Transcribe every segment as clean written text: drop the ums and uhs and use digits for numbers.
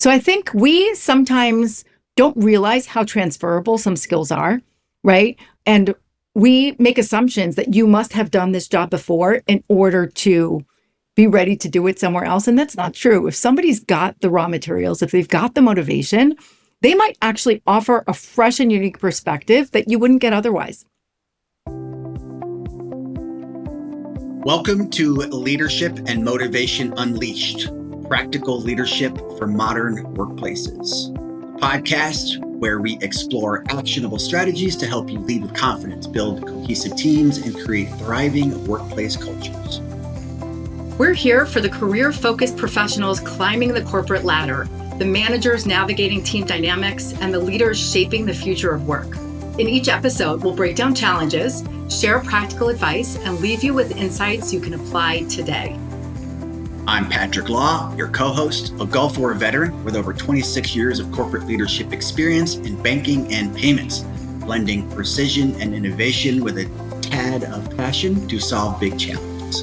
So I think we sometimes don't realize how transferable some skills are, right? And we make assumptions that you must have done this job before in order to be ready to do it somewhere else. And that's not true. If somebody's got the raw materials, if they've got the motivation, they might actually offer a fresh and unique perspective that you wouldn't get otherwise. Welcome to Leadership and Motivation Unleashed, practical leadership for modern workplaces. A podcast where we explore actionable strategies to help you lead with confidence, build cohesive teams, and create thriving workplace cultures. We're here for the career-focused professionals climbing the corporate ladder, the managers navigating team dynamics, and the leaders shaping the future of work. In each episode, we'll break down challenges, share practical advice, and leave you with insights you can apply today. I'm Patrick Law, your co-host, a Gulf War veteran with over 26 years of corporate leadership experience in banking and payments, blending precision and innovation with a tad of passion to solve big challenges.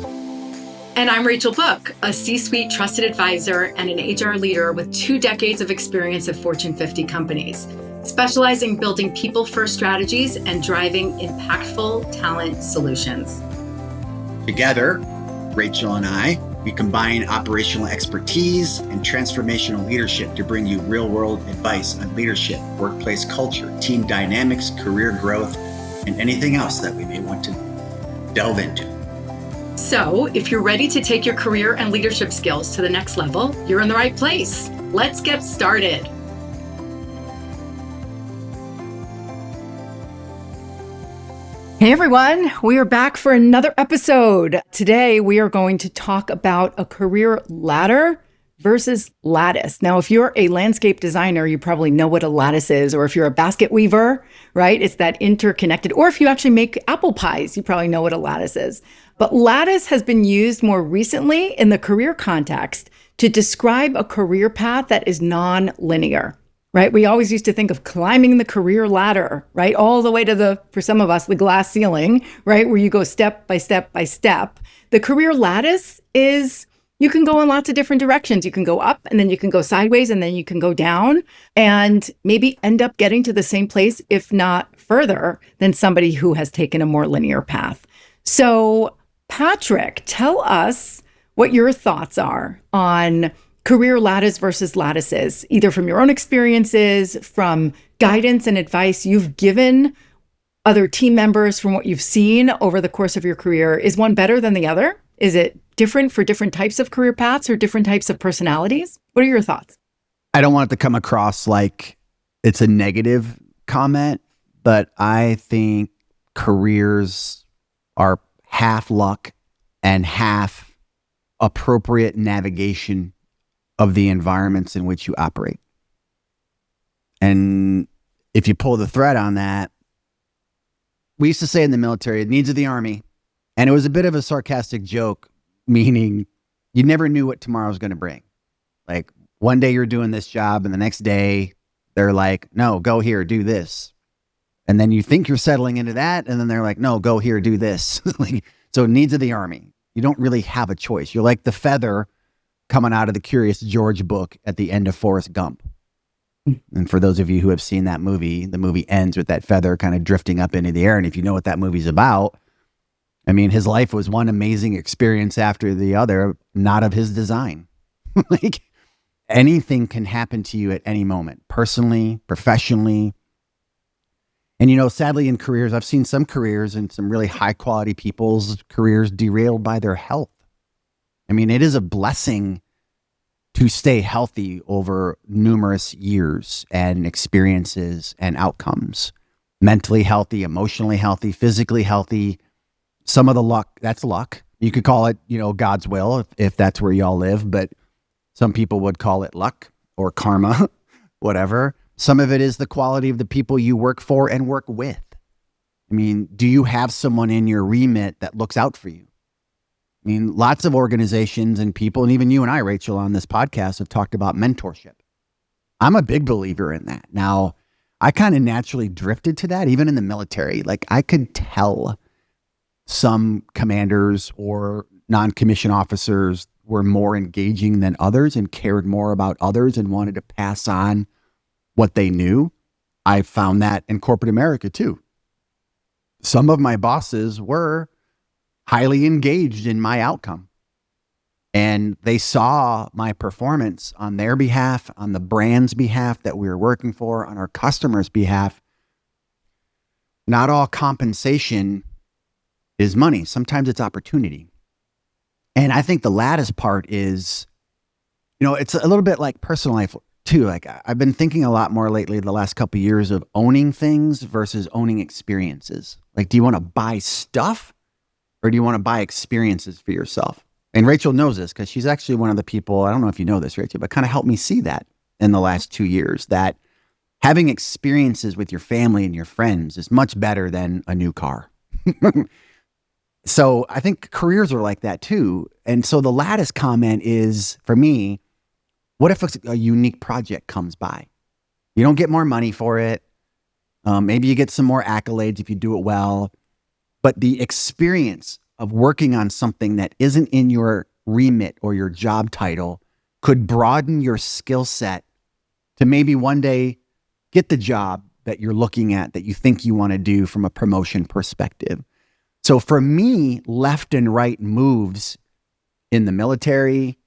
And I'm Rachel Book, a C-suite trusted advisor and an HR leader with 2 decades of experience at Fortune 50 companies, specializing in building people-first strategies and driving impactful talent solutions. Together, Rachel and I, we combine operational expertise and transformational leadership to bring you real-world advice on leadership, workplace culture, team dynamics, career growth, and anything else that we may want to delve into. So, if you're ready to take your career and leadership skills to the next level, you're in the right place. Let's get started. Hey everyone, we are back for another episode. Today we are going to talk about a career ladder versus lattice. Now, if you're a landscape designer, you probably know what a lattice is, or if you're a basket weaver, right? It's that interconnected, or if you actually make apple pies, you probably know what a lattice is. But lattice has been used more recently in the career context to describe a career path that is non-linear. Right? We always used to think of climbing the career ladder, right? All the way to for some of us, the glass ceiling, right? Where you go step by step by step. The career lattice is, you can go in lots of different directions. You can go up and then you can go sideways and then you can go down and maybe end up getting to the same place, if not further, than somebody who has taken a more linear path. So Patrick, tell us what your thoughts are on career lattice versus lattices, either from your own experiences, from guidance and advice you've given other team members, from what you've seen over the course of your career. Is one better than the other? Is it different for different types of career paths or different types of personalities? What are your thoughts? I don't want it to come across like it's a negative comment, but I think careers are half luck and half appropriate navigation of the environments in which you operate. And if you pull the thread on that, we used to say in the military, it needs of the Army. And it was a bit of a sarcastic joke, meaning you never knew what tomorrow was going to bring. Like one day you're doing this job and the next day they're like, no, go here, do this. And then you think you're settling into that. And then they're like, no, go here, do this. So needs of the Army. You don't really have a choice. You're like the feather coming out of the Curious George book at the end of Forrest Gump. And for those of you who have seen that movie, the movie ends with that feather kind of drifting up into the air. And if you know what that movie's about, I mean, his life was one amazing experience after the other, not of his design. Like anything can happen to you at any moment, personally, professionally. And, you know, sadly in careers, I've seen some careers and some really high quality people's careers derailed by their health. I mean, it is a blessing to stay healthy over numerous years and experiences and outcomes. Mentally healthy, emotionally healthy, physically healthy. Some of the luck, that's luck. You could call it, you know, God's will if that's where y'all live, but some people would call it luck or karma, whatever. Some of it is the quality of the people you work for and work with. I mean, do you have someone in your remit that looks out for you? I mean, lots of organizations and people, and even you and I, Rachel, on this podcast have talked about mentorship. I'm a big believer in that. Now, I kind of naturally drifted to that, even in the military. Like I could tell some commanders or non-commissioned officers were more engaging than others and cared more about others and wanted to pass on what they knew. I found that in corporate America too. Some of my bosses were highly engaged in my outcome, and they saw my performance on their behalf, on the brand's behalf that we were working for, on our customers' behalf. Not all compensation is money. Sometimes it's opportunity. And I think the Lattice part is, it's a little bit like personal life too. Like I've been thinking a lot more lately the last couple of years of owning things versus owning experiences. Like, do you want to buy stuff or do you want to buy experiences for yourself? And Rachel knows this because she's actually one of the people, I don't know if you know this, Rachel, but kind of helped me see that in the last 2 years, that having experiences with your family and your friends is much better than a new car. So I think careers are like that too. And so the Lattice comment is, for me, what if a unique project comes by? You don't get more money for it. Maybe you get some more accolades if you do it well. But the experience of working on something that isn't in your remit or your job title could broaden your skill set to maybe one day get the job that you're looking at that you think you want to do from a promotion perspective. So for me, left and right moves in the military,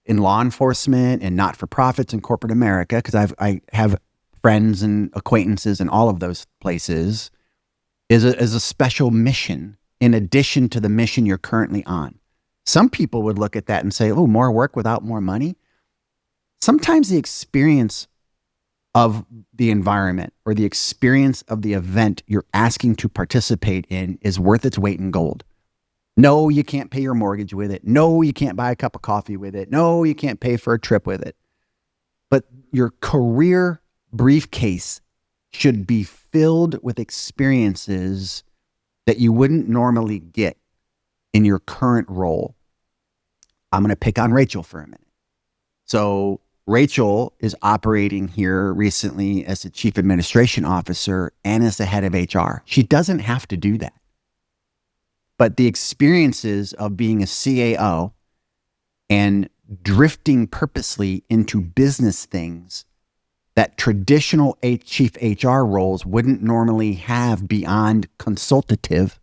in law enforcement, and not-for-profits in corporate America, because I have friends and acquaintances in all of those places, is a special mission in addition to the mission you're currently on. Some people would look at that and say, oh, more work without more money. Sometimes the experience of the environment or the experience of the event you're asking to participate in is worth its weight in gold. No, you can't pay your mortgage with it. No, you can't buy a cup of coffee with it. No, you can't pay for a trip with it. But your career briefcase should be filled with experiences that you wouldn't normally get in your current role. I'm going to pick on Rachel for a minute. So Rachel is operating here recently as a chief administration officer and as the head of HR. She doesn't have to do that. But the experiences of being a CAO and drifting purposely into business things that traditional chief HR roles wouldn't normally have beyond consultative,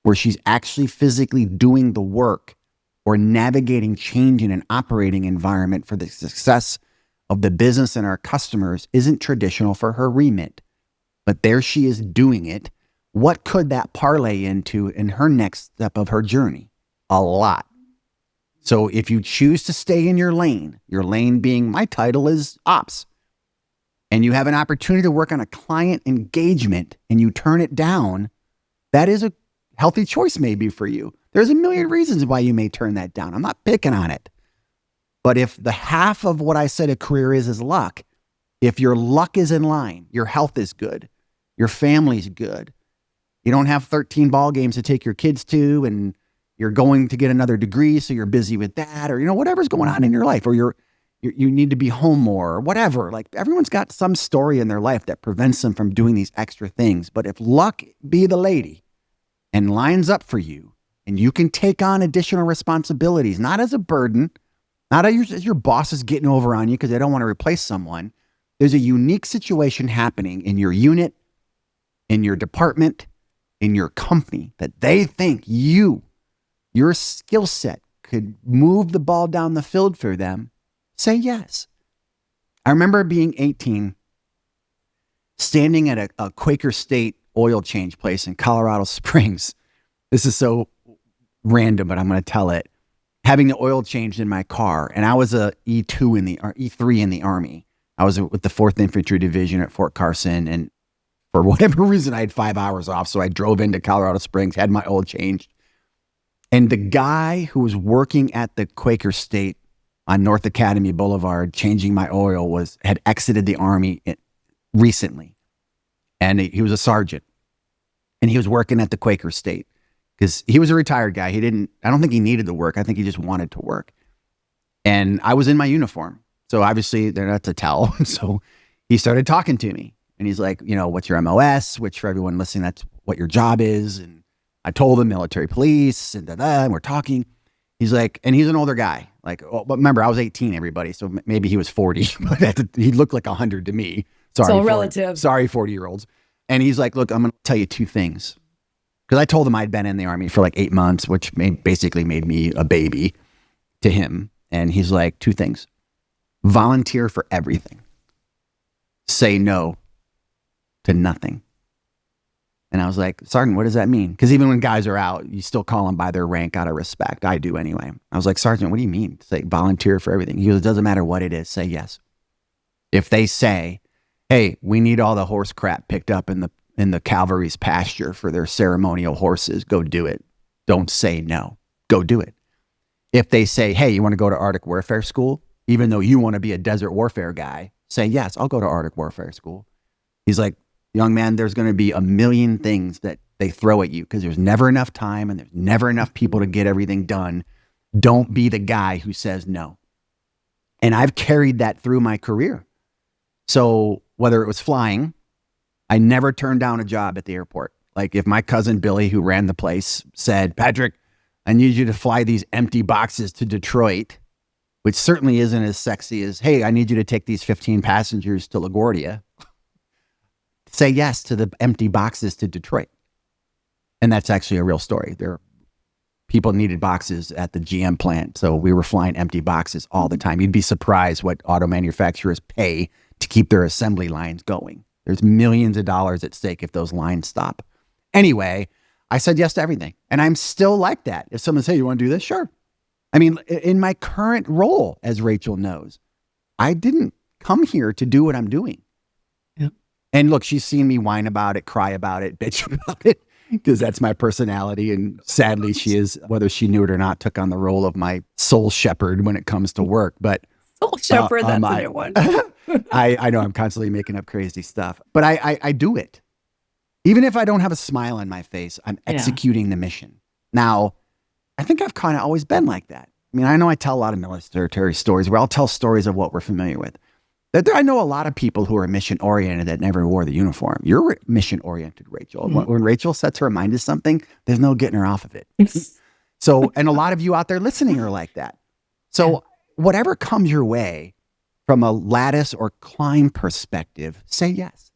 where she's actually physically doing the work or navigating change in an operating environment for the success of the business and our customers, isn't traditional for her remit. But there she is doing it. What could that parlay into in her next step of her journey? A lot. So if you choose to stay in your lane being, my title is ops, and you have an opportunity to work on a client engagement and you turn it down, that is a healthy choice maybe for you. There's a million reasons why you may turn that down. I'm not picking on it. But if the half of what I said a career is luck, if your luck is in line, your health is good, your family's good, you don't have 13 ball games to take your kids to, and you're going to get another degree, so you're busy with that, or whatever's going on in your life, or you need to be home more, or whatever. Like, everyone's got some story in their life that prevents them from doing these extra things. But if luck be the lady and lines up for you, and you can take on additional responsibilities, not as a burden, not as your boss is getting over on you because they don't want to replace someone. There's a unique situation happening in your unit, in your department, in your company, that they think your skill set could move the ball down the field for them. Say yes. I remember being 18, standing at a Quaker State oil change place in Colorado Springs. This is so random, but I'm going to tell it. Having the oil changed in my car, and I was a E3 in the Army. I was with the 4th Infantry Division at Fort Carson, and for whatever reason, I had 5 hours off, so I drove into Colorado Springs, had my oil changed. And the guy who was working at the Quaker State on North Academy Boulevard changing my oil had exited the Army recently, and he was a sergeant, and he was working at the Quaker State because he was a retired guy. I don't think he needed the work. I think he just wanted to work. And I was in my uniform, so obviously they're not to tell. So he started talking to me, and he's like, what's your MOS? Which, for everyone listening, that's what your job is. And I told him military police, and we're talking. He's like, and he's an older guy. Like, but remember, I was 18, everybody. So maybe he was 40, but he looked like 100 to me. Sorry, It's all 40, relative. Sorry, 40-year-olds. And he's like, look, I'm going to tell you two things. Because I told him I'd been in the Army for like 8 months, which basically made me a baby to him. And he's like, two things. Volunteer for everything. Say no to nothing. And I was like, Sergeant, what does that mean? Because even when guys are out, you still call them by their rank out of respect. I do anyway. I was like, Sergeant, what do you mean? Say volunteer for everything. He goes, it doesn't matter what it is. Say yes. If they say, hey, we need all the horse crap picked up in the cavalry's pasture for their ceremonial horses, go do it. Don't say no. Go do it. If they say, hey, you want to go to Arctic Warfare School? Even though you want to be a desert warfare guy, say, yes, I'll go to Arctic Warfare School. He's like, young man, there's going to be a million things that they throw at you because there's never enough time and there's never enough people to get everything done. Don't be the guy who says no. And I've carried that through my career. So whether it was flying, I never turned down a job at the airport. Like if my cousin Billy, who ran the place, said, Patrick, I need you to fly these empty boxes to Detroit, which certainly isn't as sexy as, hey, I need you to take these 15 passengers to LaGuardia. Say yes to the empty boxes to Detroit. And that's actually a real story. People needed boxes at the GM plant. So we were flying empty boxes all the time. You'd be surprised what auto manufacturers pay to keep their assembly lines going. There's millions of dollars at stake if those lines stop. Anyway, I said yes to everything. And I'm still like that. If someone says, you want to do this? Sure. I mean, in my current role, as Rachel knows, I didn't come here to do what I'm doing. Yeah. And look, she's seen me whine about it, cry about it, bitch about it, because that's my personality. And sadly, she is, whether she knew it or not, took on the role of my soul shepherd when it comes to work. But Soul shepherd, that's a new one. I know I'm constantly making up crazy stuff, but I do it. Even if I don't have a smile on my face, I'm executing the mission. Now, I think I've kind of always been like that. I mean, I know I tell a lot of military stories where I'll tell stories of what we're familiar with. I know a lot of people who are mission-oriented that never wore the uniform. You're mission-oriented, Rachel. Mm-hmm. When Rachel sets her mind to something, there's no getting her off of it. So, and a lot of you out there listening are like that. So whatever comes your way from a lattice or climb perspective, say yes.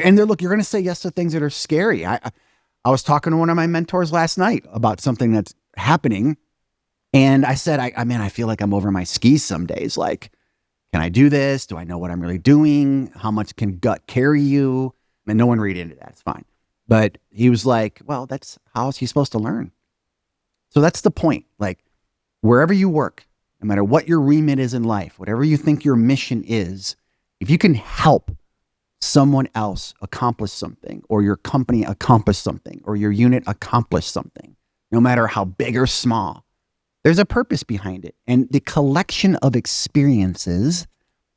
And look, you're going to say yes to things that are scary. I was talking to one of my mentors last night about something that's happening. And I said, I feel like I'm over my skis some days. Like, can I do this? Do I know what I'm really doing? How much can gut carry you? And no one read into that. It's fine. But he was like, well, that's how is he supposed to learn? So that's the point. Like wherever you work, no matter what your remit is in life, whatever you think your mission is, if you can help someone else accomplish something, or your company accomplish something, or your unit accomplish something, no matter how big or small, there's a purpose behind it. And the collection of experiences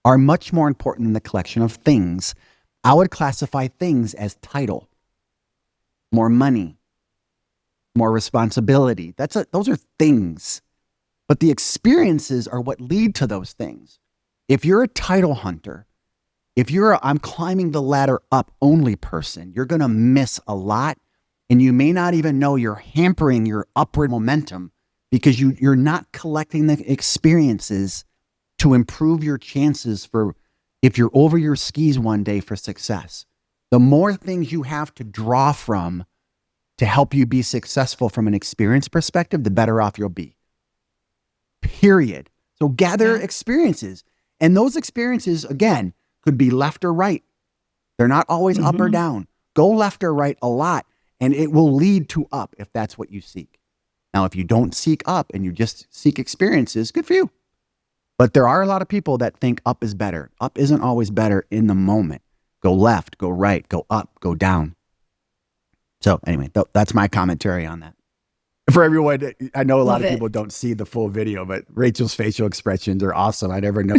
are much more important than the collection of things. I would classify things as title, more money, more responsibility. Those are things. But the experiences are what lead to those things. If you're a title hunter, if you're I'm climbing the ladder up only person, you're going to miss a lot. And you may not even know you're hampering your upward momentum because you're not collecting the experiences to improve your chances for if you're over your skis one day for success. The more things you have to draw from to help you be successful from an experience perspective, the better off you'll be. Period. So gather experiences. And those experiences, again, could be left or right. They're not always up or down. Go left or right a lot, and it will lead to up if that's what you seek. Now, if you don't seek up and you just seek experiences, good for you. But there are a lot of people that think up is better. Up isn't always better in the moment. Go left, go right, go up, go down. So anyway, that's my commentary on that. For everyone, I know a lot of people don't see the full video, but Rachel's facial expressions are awesome. I never know.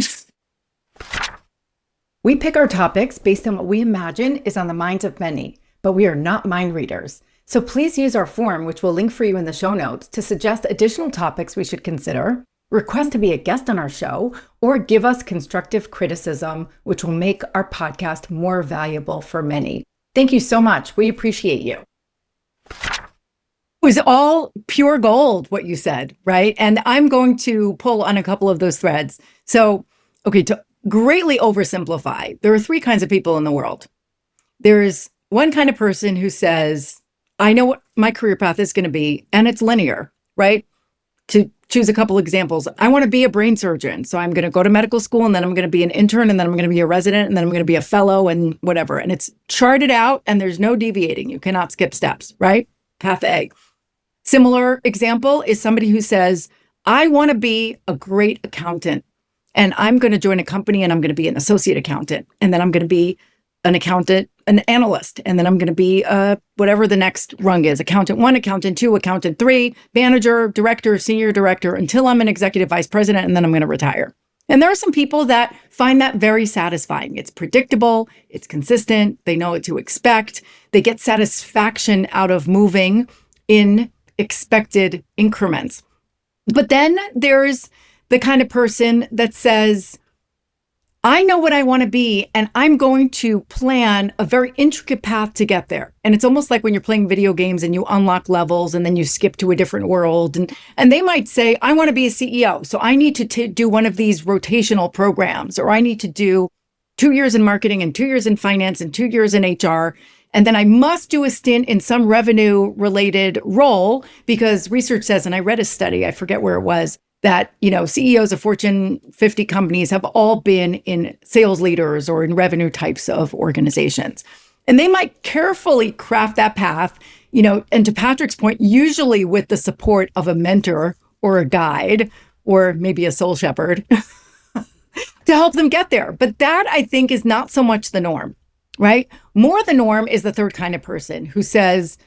We pick our topics based on what we imagine is on the minds of many, but we are not mind readers. So please use our form, which we'll link for you in the show notes, to suggest additional topics we should consider, request to be a guest on our show, or give us constructive criticism, which will make our podcast more valuable for many. Thank you so much. We appreciate you. was all pure gold, what you said, right? And I'm going to pull on a couple of those threads. So, okay, to greatly oversimplify, there are three kinds of people in the world. There's one kind of person who says, I know what my career path is going to be, and it's linear, right? To choose a couple examples, I want to be a brain surgeon. So I'm going to go to medical school, and then I'm going to be an intern, and then I'm going to be a resident, and then I'm going to be a fellow and whatever. And it's charted out, and there's no deviating. You cannot skip steps, right? Path A. Similar example is somebody who says, I want to be a great accountant, and I'm going to join a company, and I'm going to be an associate accountant, and then I'm going to be an accountant, an analyst, and then I'm going to be whatever the next rung is, accountant 1, accountant 2, accountant 3, manager, director, senior director, until I'm an executive vice president, and then I'm going to retire. And there are some people that find that very satisfying. It's predictable, it's consistent, they know what to expect, they get satisfaction out of moving in expected increments. But then there's the kind of person that says, I know what I want to be, and I'm going to plan a very intricate path to get there. And it's almost like when you're playing video games and you unlock levels and then you skip to a different world. And they might say, I want to be a CEO. So I need to do one of these rotational programs, or I need to do 2 years in marketing and 2 years in finance and 2 years in HR. And then I must do a stint in some revenue related role, because research says, and I read a study, I forget where it was, that, CEOs of Fortune 50 companies have all been in sales leaders or in revenue types of organizations. And they might carefully craft that path, and to Patrick's point, usually with the support of a mentor or a guide, or maybe a soul shepherd to help them get there. But that, I think, is not so much the norm, right? More the norm is the third kind of person who says,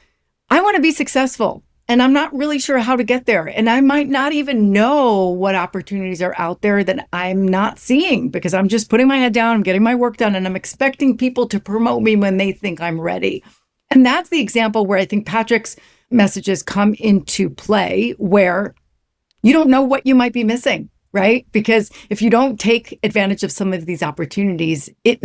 I want to be successful, and I'm not really sure how to get there. And I might not even know what opportunities are out there that I'm not seeing, because I'm just putting my head down, I'm getting my work done, and I'm expecting people to promote me when they think I'm ready. And that's the example where I think Patrick's messages come into play, where you don't know what you might be missing, right? Because if you don't take advantage of some of these opportunities, you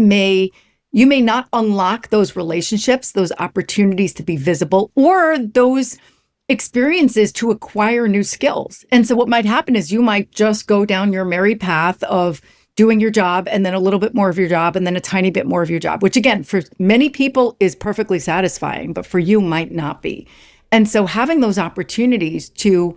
may not unlock those relationships, those opportunities to be visible, or those experiences to acquire new skills. And so what might happen is you might just go down your merry path of doing your job, and then a little bit more of your job, and then a tiny bit more of your job, which again, for many people is perfectly satisfying, but for you might not be. And so having those opportunities to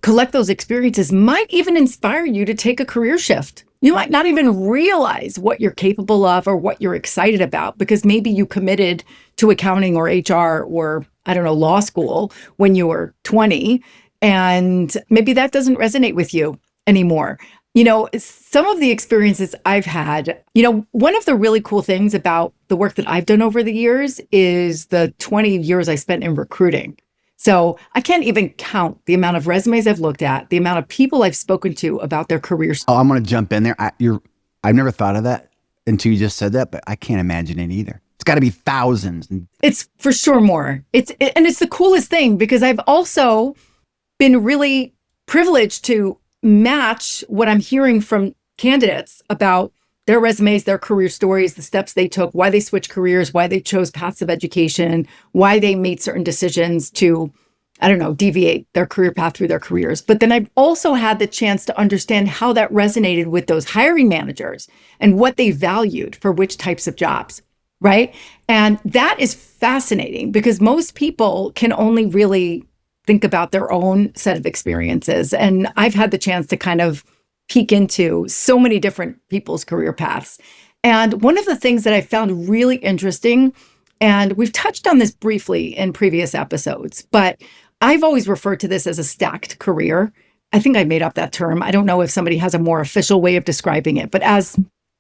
collect those experiences might even inspire you to take a career shift. You might not even realize what you're capable of or what you're excited about, because maybe you committed to accounting or HR or, law school when you were 20, and maybe that doesn't resonate with you anymore. Some of the experiences I've had, one of the really cool things about the work that I've done over the years is the 20 years I spent in recruiting. So I can't even count the amount of resumes I've looked at, the amount of people I've spoken to about their careers. Oh, I'm going to jump in there. I've never thought of that until you just said that, but I can't imagine it either. It's got to be thousands. It's for sure more. And it's the coolest thing, because I've also been really privileged to match what I'm hearing from candidates about their resumes, their career stories, the steps they took, why they switched careers, why they chose paths of education, why they made certain decisions to, deviate their career path through their careers. But then I've also had the chance to understand how that resonated with those hiring managers and what they valued for which types of jobs, right? And that is fascinating, because most people can only really think about their own set of experiences. And I've had the chance to kind of peek into so many different people's career paths. And one of the things that I found really interesting, and we've touched on this briefly in previous episodes, but I've always referred to this as a stacked career. I think I made up that term. I don't know if somebody has a more official way of describing it, but as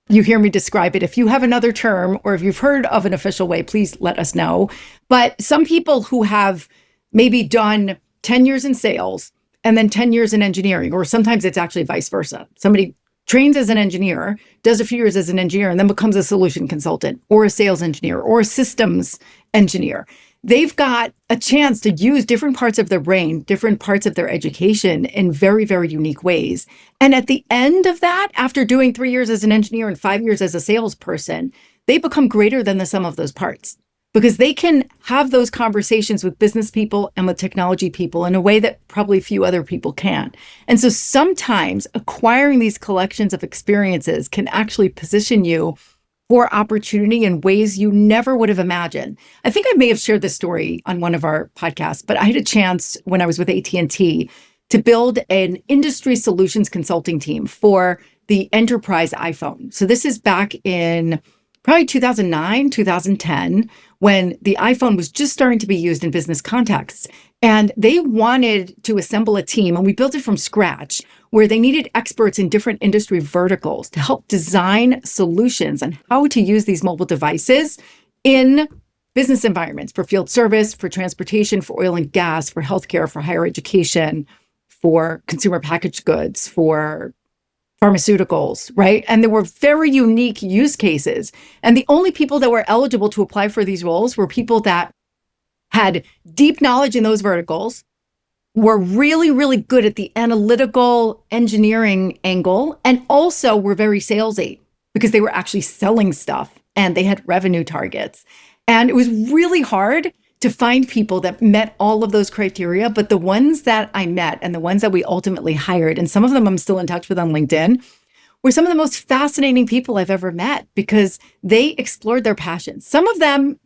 you hear me describe it, if you have another term, or if you've heard of an official way, please let us know. But some people who have maybe done 10 years in sales and then 10 years in engineering, or sometimes it's actually vice versa. Somebody trains as an engineer, does a few years as an engineer, and then becomes a solution consultant or a sales engineer or a systems engineer. They've got a chance to use different parts of their brain, different parts of their education in very, very unique ways. And at the end of that, after doing 3 years as an engineer and 5 years as a salesperson, they become greater than the sum of those parts. because they can have those conversations with business people and with technology people in a way that probably few other people can. And so sometimes acquiring these collections of experiences can actually position you for opportunity in ways you never would have imagined. I think I may have shared this story on one of our podcasts, but I had a chance when I was with AT&T to build an industry solutions consulting team for the enterprise iPhone. So this is back in probably 2009, 2010, when the iPhone was just starting to be used in business contexts. And they wanted to assemble a team, and we built it from scratch, where they needed experts in different industry verticals to help design solutions on how to use these mobile devices in business environments for field service, for transportation, for oil and gas, for healthcare, for higher education, for consumer packaged goods, for pharmaceuticals, right? And there were very unique use cases. And the only people that were eligible to apply for these roles were people that had deep knowledge in those verticals, were really, really good at the analytical engineering angle, and also were very salesy because they were actually selling stuff and they had revenue targets. And it was really hard to find people that met all of those criteria. But the ones that I met and the ones that we ultimately hired, and some of them I'm still in touch with on LinkedIn, were some of the most fascinating people I've ever met because they explored their passions. Some of them,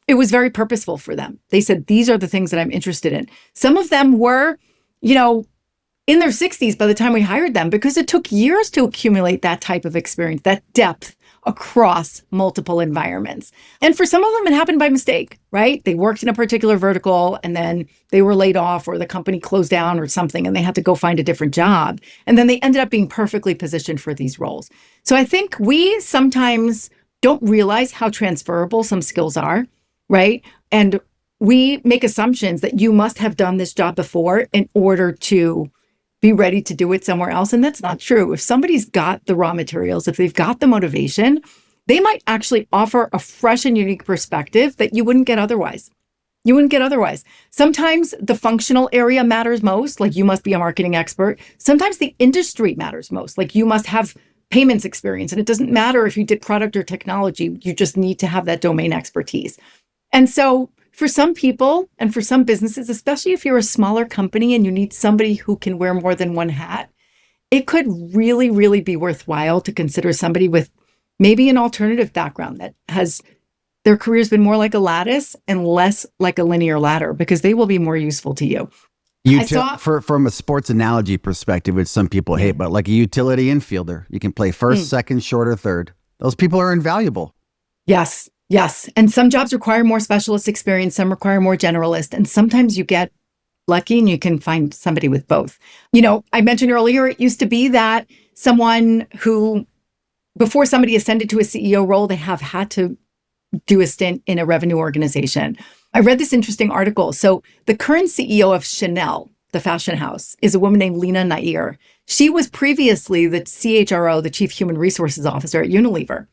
it was very purposeful for them. They said, these are the things that I'm interested in. Some of them were, in their 60s by the time we hired them because it took years to accumulate that type of experience, that depth across multiple environments. And for some of them, it happened by mistake, right? They worked in a particular vertical and then they were laid off or the company closed down or something and they had to go find a different job. And then they ended up being perfectly positioned for these roles. So I think we sometimes don't realize how transferable some skills are, right? And we make assumptions that you must have done this job before in order to be ready to do it somewhere else. And that's not true. If somebody's got the raw materials, if they've got the motivation, they might actually offer a fresh and unique perspective that you wouldn't get otherwise. Sometimes the functional area matters most, like you must be a marketing expert. Sometimes the industry matters most, like you must have payments experience. And it doesn't matter if you did product or technology, you just need to have that domain expertise. And so for some people and for some businesses, especially if you're a smaller company and you need somebody who can wear more than one hat, it could really, really be worthwhile to consider somebody with maybe an alternative background that has their career's been more like a lattice and less like a linear ladder because they will be more useful to you. From a sports analogy perspective, which some people hate, but like a utility infielder, you can play first, second, short, or third. Those people are invaluable. Yes. And some jobs require more specialist experience. Some require more generalist. And sometimes you get lucky and you can find somebody with both. I mentioned earlier, it used to be that someone who, before somebody ascended to a CEO role, they have had to do a stint in a revenue organization. I read this interesting article. So the current CEO of Chanel, the fashion house, is a woman named Lena Nair. She was previously the CHRO, the Chief Human Resources Officer at Unilever.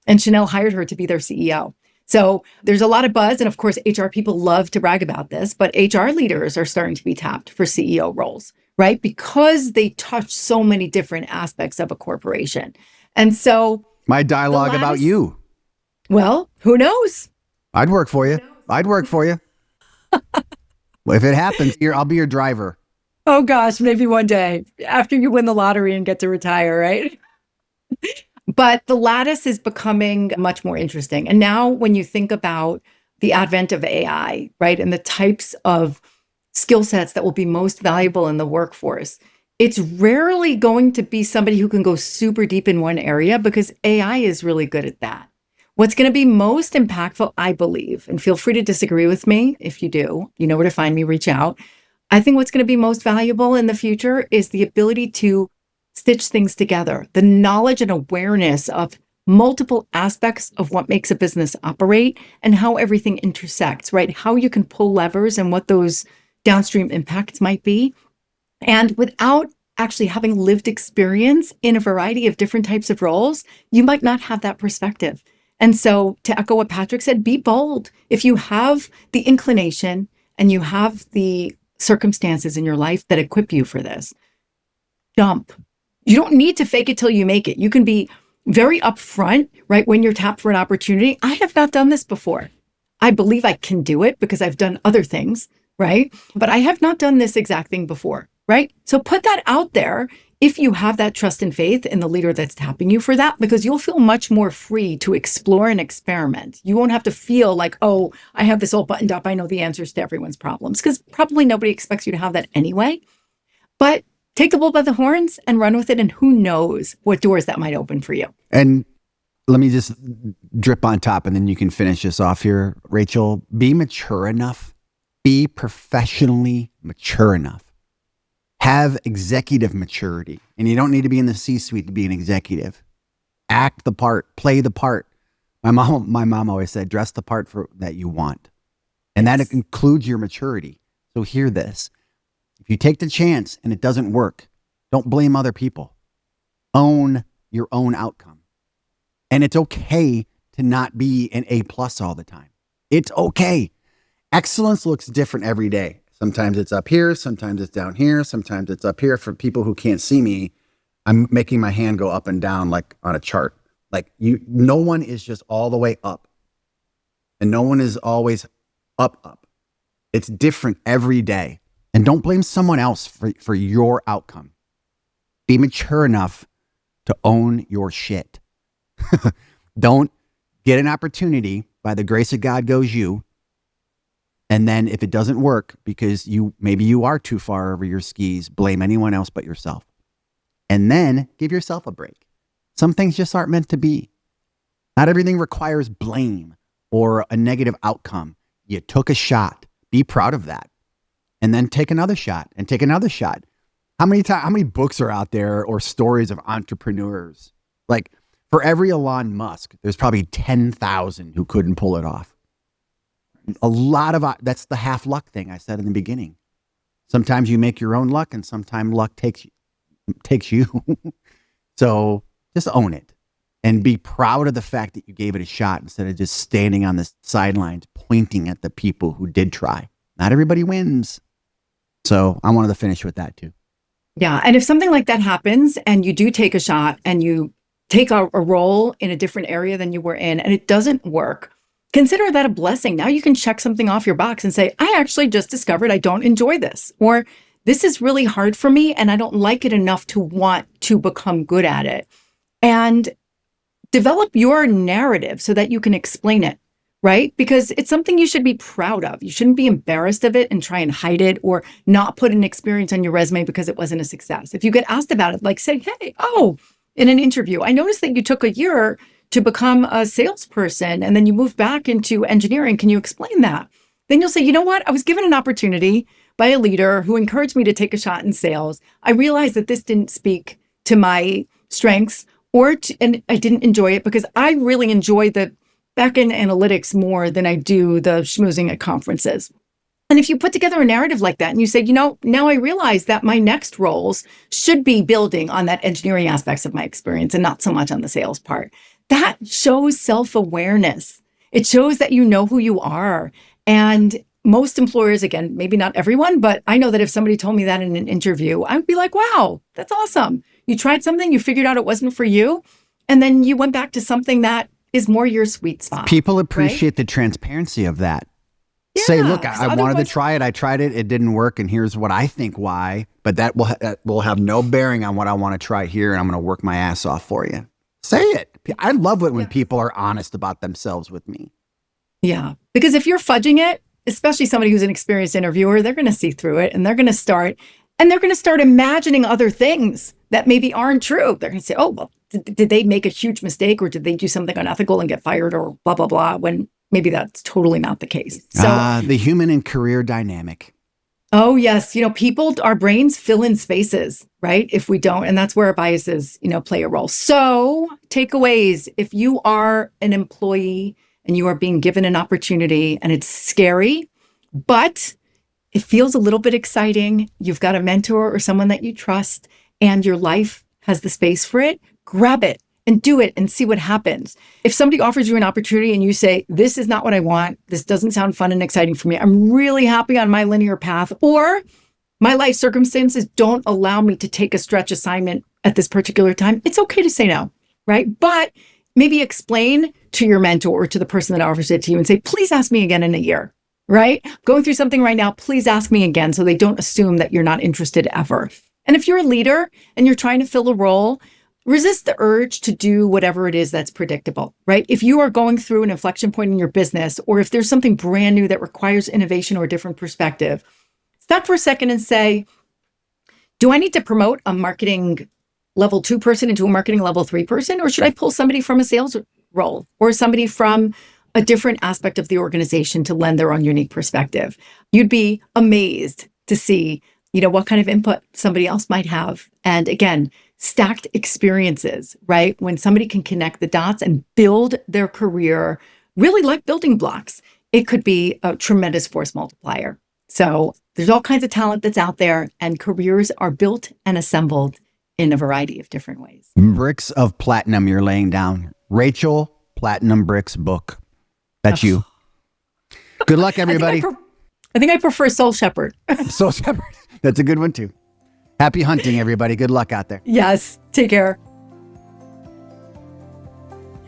And Chanel hired her to be their CEO. So there's a lot of buzz. And of course, HR people love to brag about this, but HR leaders are starting to be tapped for CEO roles, right? Because they touch so many different aspects of a corporation. And so my dialogue about you. Well, who knows? I'd work for you. Well, if it happens, I'll be your driver. Oh gosh, maybe one day after you win the lottery and get to retire, right? But the lattice is becoming much more interesting. And now when you think about the advent of AI, right, and the types of skill sets that will be most valuable in the workforce, it's rarely going to be somebody who can go super deep in one area because AI is really good at that. What's going to be most impactful, I believe, and feel free to disagree with me if you do, you know where to find me, reach out. I think what's going to be most valuable in the future is the ability to stitch things together, the knowledge and awareness of multiple aspects of what makes a business operate and how everything intersects, right? How you can pull levers and what those downstream impacts might be. And without actually having lived experience in a variety of different types of roles, you might not have that perspective. And so to echo what Patrick said, be bold. If you have the inclination and you have the circumstances in your life that equip you for this, jump. You don't need to fake it till you make it. You can be very upfront, right? When you're tapped for an opportunity. I have not done this before. I believe I can do it because I've done other things, right? But I have not done this exact thing before, right? So put that out there if you have that trust and faith in the leader that's tapping you for that, because you'll feel much more free to explore and experiment. You won't have to feel like, oh, I have this all buttoned up. I know the answers to everyone's problems, because probably nobody expects you to have that anyway. But take the bull by the horns and run with it. And who knows what doors that might open for you. And let me just drip on top and then you can finish this off here, Rachel. Be mature enough. Be professionally mature enough. Have executive maturity. And you don't need to be in the C-suite to be an executive. Act the part. Play the part. My mom always said, dress the part that you want. And that includes your maturity. So hear this. If you take the chance and it doesn't work, don't blame other people. Own your own outcome. And it's okay to not be an A+ all the time. It's okay. Excellence looks different every day. Sometimes it's up here, sometimes it's down here, sometimes it's up here. For people who can't see me, I'm making my hand go up and down like on a chart. Like no one is just all the way up. And no one is always up. It's different every day. And don't blame someone else for your outcome. Be mature enough to own your shit. Don't get an opportunity, by the grace of God goes you. And then if it doesn't work because maybe you are too far over your skis, blame anyone else but yourself. And then give yourself a break. Some things just aren't meant to be. Not everything requires blame or a negative outcome. You took a shot. Be proud of that. And then take another shot and take another shot. How many books are out there or stories of entrepreneurs? Like for every Elon Musk, there's probably 10,000 who couldn't pull it off. A lot of that's the half luck thing I said in the beginning. Sometimes you make your own luck and sometimes luck takes you. So just own it and be proud of the fact that you gave it a shot instead of just standing on the sidelines pointing at the people who did try. Not everybody wins. So I wanted to finish with that too. Yeah. And if something like that happens and you do take a shot and you take a role in a different area than you were in and it doesn't work, consider that a blessing. Now you can check something off your box and say, I actually just discovered I don't enjoy this, or this is really hard for me and I don't like it enough to want to become good at it. And develop your narrative so that you can explain it, right? Because it's something you should be proud of. You shouldn't be embarrassed of it and try and hide it or not put an experience on your resume because it wasn't a success. If you get asked about it, like say, hey, in an interview, I noticed that you took a year to become a salesperson and then you moved back into engineering. Can you explain that? Then you'll say, you know what? I was given an opportunity by a leader who encouraged me to take a shot in sales. I realized that this didn't speak to my strengths and I didn't enjoy it because I really enjoy the back-end analytics more than I do the schmoozing at conferences. And if you put together a narrative like that and you say, now I realize that my next roles should be building on that engineering aspects of my experience and not so much on the sales part. That shows self-awareness. It shows that you know who you are. And most employers, again, maybe not everyone, but I know that if somebody told me that in an interview, I would be like, wow, that's awesome. You tried something, you figured out it wasn't for you, and then you went back to something that is more your sweet spot. People appreciate the transparency of that. Yeah, say, look, I wanted to try it. I tried it. It didn't work. And here's what I think why. But that will have no bearing on what I want to try here. And I'm going to work my ass off for you. Say it. I love it when people are honest about themselves with me. Yeah. Because if you're fudging it, especially somebody who's an experienced interviewer, they're going to see through it and they're going to start imagining other things that maybe aren't true. They're going to say, oh, well, did they make a huge mistake or did they do something unethical and get fired or blah, blah, blah, when maybe that's totally not the case. So the human and career dynamic. Oh, yes. Our brains fill in spaces, right? If we don't, and that's where our biases, play a role. So takeaways, if you are an employee and you are being given an opportunity and it's scary, but it feels a little bit exciting, you've got a mentor or someone that you trust and your life has the space for it, grab it and do it and see what happens. If somebody offers you an opportunity and you say, this is not what I want, this doesn't sound fun and exciting for me, I'm really happy on my linear path, or my life circumstances don't allow me to take a stretch assignment at this particular time, it's okay to say no, right? But maybe explain to your mentor or to the person that offers it to you and say, please ask me again in a year, right? Going through something right now, please ask me again, so they don't assume that you're not interested ever. And if you're a leader and you're trying to fill a role, resist the urge to do whatever it is that's predictable, right? If you are going through an inflection point in your business, or if there's something brand new that requires innovation or a different perspective, stop for a second and say, do I need to promote a marketing level 2 person into a marketing level 3 person? Or should I pull somebody from a sales role or somebody from a different aspect of the organization to lend their own unique perspective? You'd be amazed to see, what kind of input somebody else might have. And again, stacked experiences, right? When somebody can connect the dots and build their career really like building blocks, it could be a tremendous force multiplier. So there's all kinds of talent that's out there, and careers are built and assembled in a variety of different ways. Bricks of platinum you're laying down. Rachel Platinum Bricks book. That's you. Good luck, everybody. I think I prefer Soul Shepherd. Soul Shepherd. That's a good one too. Happy hunting, everybody. Good luck out there. Yes. Take care.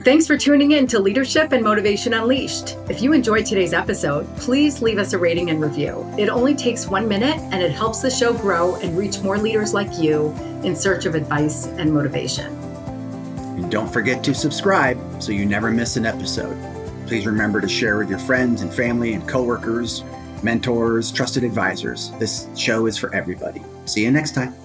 Thanks for tuning in to Leadership and Motivation Unleashed. If you enjoyed today's episode, please leave us a rating and review. It only takes 1 minute, and it helps the show grow and reach more leaders like you in search of advice and motivation. And don't forget to subscribe so you never miss an episode. Please remember to share with your friends and family and coworkers, mentors, trusted advisors. This show is for everybody. See you next time.